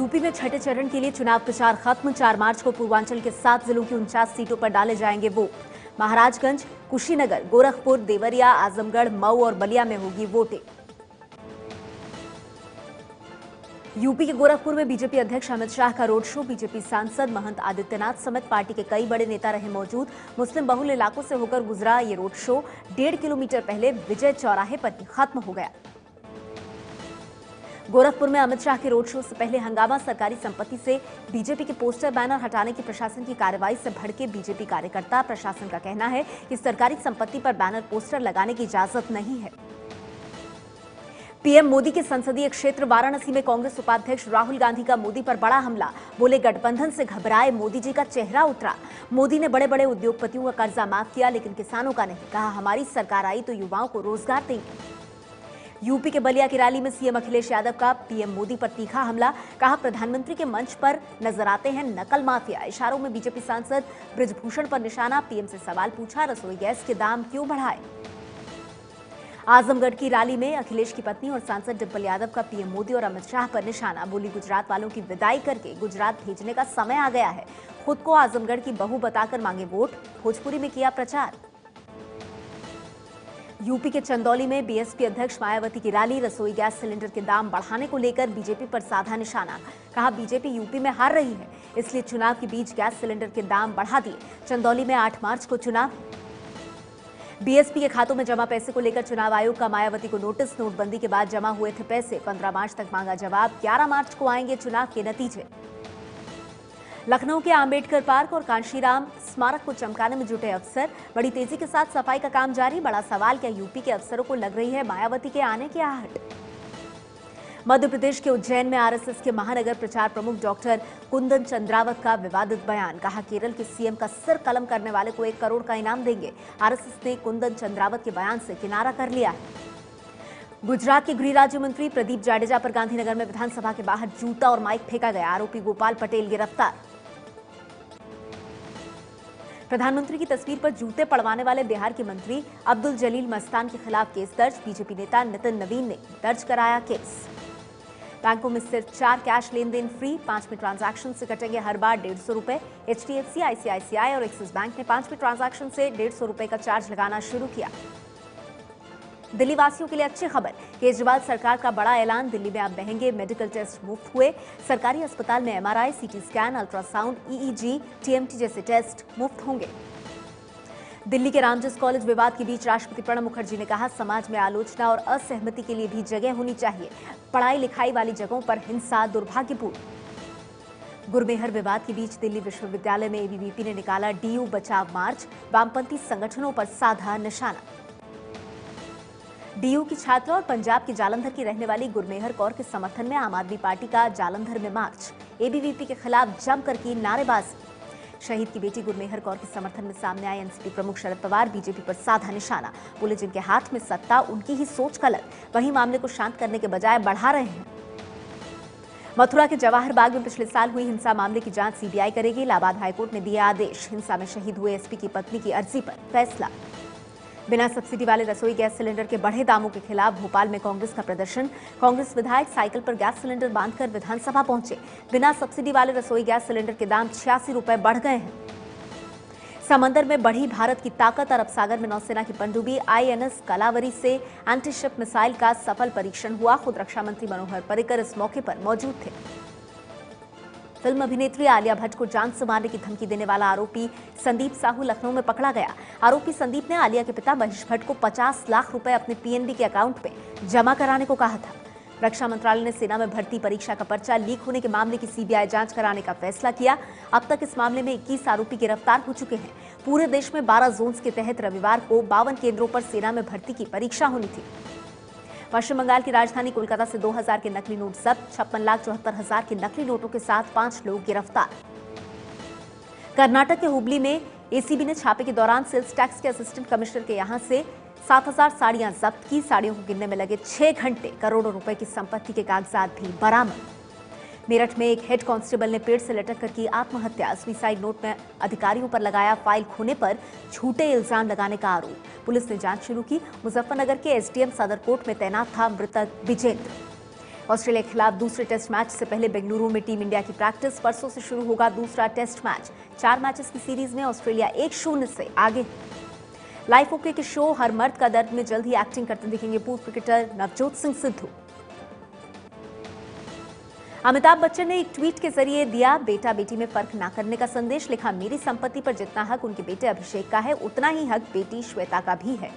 UP में छठे चरण के लिए चुनाव प्रचार खत्म। 4 मार्च को पूर्वांचल के 7 जिलों की 49 सीटों पर डाले जाएंगे वोट। महाराजगंज, कुशीनगर, गोरखपुर, देवरिया, आजमगढ़, मऊ और बलिया में होगी वोटिंग। यूपी के गोरखपुर में बीजेपी अध्यक्ष अमित शाह का रोड शो। बीजेपी सांसद महंत आदित्यनाथ समेत पार्टी के कई बड़े नेता रहे मौजूद। मुस्लिम बहुल इलाकों से होकर गुजरा ये रोड शो 1.5 किलोमीटर पहले विजय चौराहे पर ही खत्म हो गया। गोरखपुर में अमित शाह के रोड शो से पहले हंगामा। सरकारी संपत्ति से बीजेपी के पोस्टर बैनर हटाने की प्रशासन की कार्रवाई से भड़के बीजेपी कार्यकर्ता। प्रशासन का कहना है कि सरकारी संपत्ति पर बैनर पोस्टर लगाने की इजाजत नहीं है। पीएम मोदी के संसदीय क्षेत्र वाराणसी में कांग्रेस उपाध्यक्ष राहुल गांधी का मोदी पर बड़ा हमला। बोले, गठबंधन से घबराए मोदी जी का चेहरा उतरा। मोदी ने बड़े बड़े उद्योगपतियों का कर्जा माफ किया, लेकिन किसानों का नहीं। कहा, हमारी सरकार आई तो युवाओं को रोजगार देंगे। यूपी के बलिया की रैली में सीएम अखिलेश यादव का पीएम मोदी पर तीखा हमला। कहा, प्रधानमंत्री के मंच पर नजर आते हैं नकल माफिया। इशारों में बीजेपी सांसद बृजभूषण पर निशाना। पीएम से सवाल पूछा, रसोई गैस के दाम क्यों बढ़ाए। आजमगढ़ की रैली में अखिलेश की पत्नी और सांसद डिंपल यादव का पीएम मोदी और अमित शाह पर निशाना। बोली, गुजरात वालों की विदाई करके गुजरात भेजने का समय आ गया है। खुद को आजमगढ़ की बहू बताकर मांगे वोट। भोजपुरी में किया प्रचार। यूपी के चंदौली में बीएसपी अध्यक्ष मायावती की रैली। रसोई गैस सिलेंडर के दाम बढ़ाने को लेकर बीजेपी पर साधा निशाना। कहा, बीजेपी यूपी में हार रही है, इसलिए चुनाव के बीच गैस सिलेंडर के दाम बढ़ा दिए। चंदौली में 8 मार्च को चुनाव। बीएसपी के खातों में जमा पैसे को लेकर चुनाव आयोग का मायावती को नोटिस। नोटबंदी के बाद जमा हुए थे पैसे। 15 मार्च तक मांगा जवाब। 11 मार्च को आएंगे चुनाव के नतीजे। लखनऊ के आंबेडकर पार्क और कांशीराम स्मारक को चमकाने में जुटे अफसर। बड़ी तेजी के साथ सफाई का काम जारी। बड़ा सवाल, क्या यूपी के अफसरों को लग रही है मायावती के आने की आहट। मध्य प्रदेश के उज्जैन में आरएसएस के महानगर प्रचार प्रमुख डॉक्टर कुंदन चंद्रावत का विवादित बयान। कहा, केरल के सीएम का सिर कलम करने वाले को 1 करोड़ का इनाम देंगे। आरएसएस ने कुंदन चंद्रावत के बयान से किनारा कर लिया है। गुजरात के गृह राज्य मंत्री प्रदीप जाडेजा पर गांधीनगर में विधानसभा के बाहर जूता और माइक फेंका गया। आरोपी गोपाल पटेल गिरफ्तार। प्रधानमंत्री की तस्वीर पर जूते पड़वाने वाले बिहार के मंत्री अब्दुल जलील मस्तान के खिलाफ केस दर्ज। बीजेपी नेता नितिन नवीन ने दर्ज कराया केस। बैंकों में सिर्फ 4 कैश लेन देन फ्री। 5वें ट्रांजैक्शन से कटेंगे हर बार 150 रुपए। एचडीएफसी, आईसीआईसीआई और एक्सिस बैंक ने 5वें ट्रांजैक्शन से 150 रुपए का चार्ज लगाना शुरू किया। दिल्ली वासियों के लिए अच्छी खबर। केजरीवाल सरकार का बड़ा ऐलान। दिल्ली में अब महंगे मेडिकल टेस्ट मुफ्त हुए। सरकारी अस्पताल में MRI, CT scan, ultrasound, EEG, TMT जैसे टेस्ट मुफ्त होंगे। दिल्ली के रामजस कॉलेज विवाद के बीच राष्ट्रपति प्रणब मुखर्जी ने कहा, समाज में आलोचना और असहमति के लिए भी जगह होनी चाहिए। पढ़ाई लिखाई वाली जगहों पर हिंसा दुर्भाग्यपूर्ण। गुरमेहर विवाद के बीच दिल्ली विश्वविद्यालय में एबीवीपी ने निकाला डीयू बचाव मार्च। वामपंथी संगठनों पर साधा निशाना। डीयू की छात्रा और पंजाब के जालंधर की रहने वाली गुरमेहर कौर के समर्थन में आम आदमी पार्टी का जालंधर में मार्च। एबीवीपी के खिलाफ जमकर की नारेबाजी। शहीद की बेटी गुरमेहर कौर के समर्थन में सामने आए एनसीपी प्रमुख शरद पवार। बीजेपी पर साधा निशाना। बोले, जिनके हाथ में सत्ता उनकी ही सोच गलत। वहीं मामले को शांत करने के बजाय बढ़ा रहे हैं। मथुरा के जवाहर बाग में पिछले साल हुई हिंसा मामले की जांच सीबीआई करेगी। इलाहाबाद हाईकोर्ट ने दिया आदेश। हिंसा में शहीद हुए एसपी की पत्नी की अर्जी पर फैसला। बिना सब्सिडी वाले रसोई गैस सिलेंडर के बढ़े दामों के खिलाफ भोपाल में कांग्रेस का प्रदर्शन। कांग्रेस विधायक साइकिल पर गैस सिलेंडर बांधकर विधानसभा पहुंचे। बिना सब्सिडी वाले रसोई गैस सिलेंडर के दाम 86 रुपए बढ़ गए हैं। समंदर में बढ़ी भारत की ताकत। अरब सागर में नौसेना की पनडुब्बी आईएनएस कलावरी से एंटीशिप मिसाइल का सफल परीक्षण हुआ। खुद रक्षा मंत्री मनोहर पर्रिकर इस मौके पर मौजूद थे। फिल्म अभिनेत्री आलिया भट्ट को जान से मारने की धमकी देने वाला आरोपी संदीप साहू लखनऊ में पकड़ा गया। आरोपी संदीप ने आलिया के पिता महेश भट्ट को 50 लाख रुपए अपने पीएनबी के अकाउंट में जमा कराने को कहा था। रक्षा मंत्रालय ने सेना में भर्ती परीक्षा का पर्चा लीक होने के मामले की सीबीआई जांच कराने का फैसला किया। अब तक इस मामले में 21 आरोपी गिरफ्तार हो चुके हैं। पूरे देश में 12 जोन्स के तहत रविवार को 52 केंद्रों पर सेना में भर्ती की परीक्षा होनी थी। पश्चिम बंगाल की राजधानी कोलकाता से 2000 के नकली नोट जब्त। 56,74,000 के नकली नोटों के साथ 5 लोग गिरफ्तार। कर्नाटक के हुबली में एसीबी ने छापे के दौरान सेल्स टैक्स के असिस्टेंट कमिश्नर के यहां से 7000 साड़ियां जब्त की। साड़ियों को गिनने में लगे 6 घंटे। करोड़ों रुपए की संपत्ति के कागजात भी बरामद। मेरठ में एक हेड कांस्टेबल ने पेड़ से लटक कर की आत्महत्या। सुसाइड नोट में अधिकारियों पर लगाया फाइल खोने पर झूठे इल्जाम लगाने का आरोप। पुलिस ने जांच शुरू की। मुजफ्फरनगर के एसडीएम सदर कोर्ट में तैनात था मृतक विजेंद्र। ऑस्ट्रेलिया के खिलाफ दूसरे टेस्ट मैच से पहले बेंगलुरु में टीम इंडिया की प्रैक्टिस। परसों से शुरू होगा दूसरा टेस्ट मैच। 4 मैचेस की सीरीज में ऑस्ट्रेलिया 1-0 से आगे। लाइव ओके के शो हर मर्द का दर्द में जल्द ही एक्टिंग करते दिखेंगे पूर्व क्रिकेटर नवजोत सिंह सिद्धू। अमिताभ बच्चन ने एक ट्वीट के जरिए दिया बेटा बेटी में फर्क ना करने का संदेश। लिखा, मेरी संपत्ति पर जितना हक उनके बेटे अभिषेक का है, उतना ही हक बेटी श्वेता का भी है।